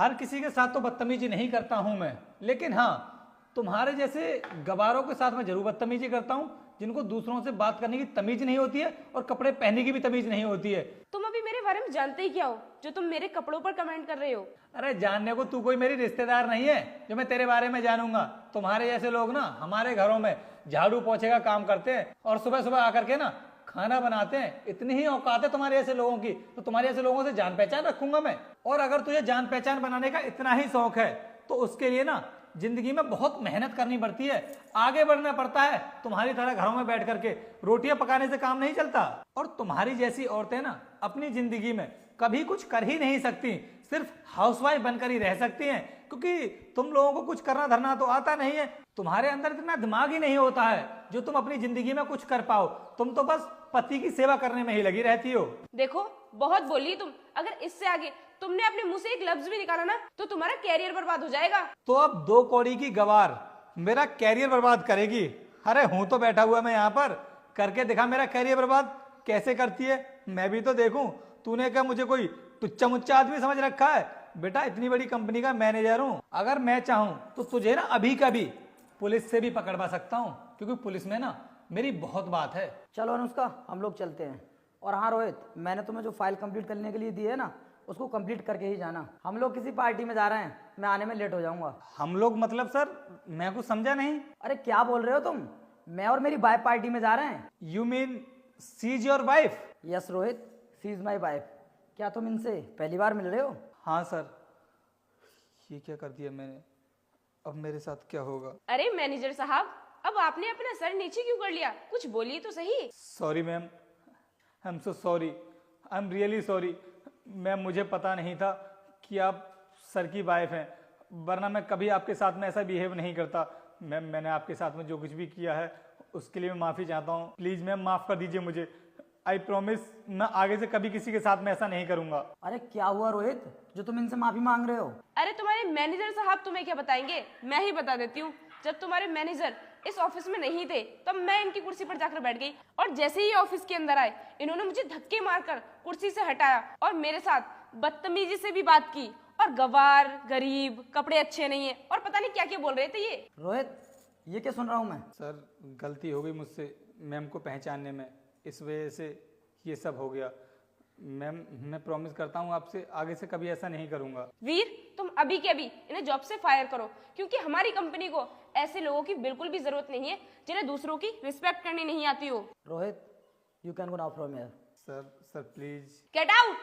हर किसी के साथ तो बदतमीजी नहीं करता हूं मैं, लेकिन हाँ, तुम्हारे जैसे गवारों के साथ मैं जरूर बदतमीजी करता हूं, जिनको दूसरों से बात करने की तमीज नहीं होती है और कपड़े पहनने की भी तमीज नहीं होती है। तुम अभी मेरे बारे में जानते ही क्या हो जो तुम मेरे कपड़ों पर कमेंट कर रहे हो? अरे जानने को तू कोई मेरी रिश्तेदार नहीं है जो मैं तेरे बारे में जानूंगा। तुम्हारे जैसे लोग ना हमारे घरों में झाड़ू पोछे का काम करते हैं और सुबह सुबह आकर के ना खाना बनाते हैं। इतनी ही औकात है तुम्हारे ऐसे लोगों की, तो तुम्हारे ऐसे लोगों से जान पहचान रखूंगा मैं। और अगर तुझे जान पहचान बनाने का इतना ही शौक है तो उसके लिए ना जिंदगी में बहुत मेहनत करनी पड़ती है, आगे बढ़ना पड़ता है। तुम्हारी तरह घरों में बैठ करके रोटियां पकाने से काम नहीं चलता। और तुम्हारी जैसी औरतें ना अपनी जिंदगी में कभी कुछ कर ही नहीं सकती, सिर्फ हाउसवाइफ बनकर ही रह सकती हैं, क्योंकि तुम लोगों को कुछ करना धरना तो आता नहीं है। तुम्हारे अंदर इतना दिमाग ही नहीं होता है जो तुम अपनी जिंदगी में कुछ कर पाओ। तुम तो बस पति की सेवा करने में ही लगी रहती हो। देखो, बहुत बोली तुम। अगर इससे आगे तुमने अपने मुंह से एक लफ्ज भी निकाला ना तो तुम्हारा कैरियर बर्बाद हो जाएगा। तो अब 2 कौड़ी की गवार मेरा कैरियर बर्बाद करेगी? अरे हूं तो बैठा हुआ मैं यहाँ पर, करके दिखा मेरा कैरियर बर्बाद कैसे करती है, मैं भी तो देखूं। तूने क्या मुझे कोई टुच्चा मुच्चा आदमी समझ रखा है? बेटा इतनी बड़ी कंपनी का मैनेजर हूं। अगर मैं चाहूं तो तुझे ना अभी कभी पुलिस से भी पकड़वा सकता हूं, क्योंकि पुलिस में ना मेरी बहुत बात है। चलो अनुष्का, हम लोग चलते हैं। और हाँ रोहित, मैंने तुम्हें जो फाइल कंप्लीट करने के लिए दी है ना, उसको कंप्लीट करके ही जाना। हम लोग किसी पार्टी में जा रहे हैं, मैं आने में लेट हो जाऊंगा। हम लोग मतलब सर, मैं कुछ समझा नहीं। अरे क्या बोल रहे हो तुम? मैं और मेरी वाइफ पार्टी में जा रहे हैं। You mean she is your wife? Yes Rohit, she is my wife. क्या तुम इनसे पहली बार मिल रहे हो? हाँ सर। ये क्या कर दिया मैंने, अब मेरे साथ क्या होगा? अरे मैनेजर साहब, अब आपने अपना सर नीचे क्यों कर लिया? कुछ बोलिए तो सही। Sorry ma'am, I am so sorry, I am really sorry ma'am. मुझे पता नहीं था कि आप सर की वाइफ हैं, वरना मैं कभी आपके साथ में ऐसा बिहेव नहीं करता। मैम मैंने आपके साथ में जो कुछ भी किया है उसके लिए मैं माफ़ी चाहता हूँ। प्लीज़ मैम माफ़ कर दीजिए मुझे। आई प्रॉमिस मैं आगे से कभी किसी के साथ में ऐसा नहीं करूँगा। अरे क्या हुआ रोहित जो तुम इनसे माफी मांग रहे हो? अरे तुम्हारे मैनेजर साहब तुम्हें क्या बताएंगे, मैं ही बता देती हूँ। जब तुम्हारे मैनेजर इस ऑफिस में नहीं थे तब मैं इनकी कुर्सी पर जाकर बैठ गई, और जैसे ही ऑफिस के अंदर आए इन्होंने मुझे धक्के मारकर कुर्सी से हटाया और मेरे साथ बदतमीजी से भी बात की। और गवार, गरीब, कपड़े अच्छे नहीं है और पता नहीं क्या क्या बोल रहे थे ये। रोहित ये क्या सुन रहा हूँ मैं? सर गलती हो गई मुझसे मैम को पहचानने में, इस वजह से ये सब हो गया। मैम मैं प्रॉमिस करता हूँ आपसे आगे से कभी ऐसा नहीं करूँगा। वीर, तुम अभी के अभी इन्हें जॉब से फायर करो, क्योंकि हमारी कंपनी को ऐसे लोगों की बिल्कुल भी जरूरत नहीं है जिन्हें दूसरों की रिस्पेक्ट करनी नहीं आती हो। Rohit you can go now from here. Sir please get out.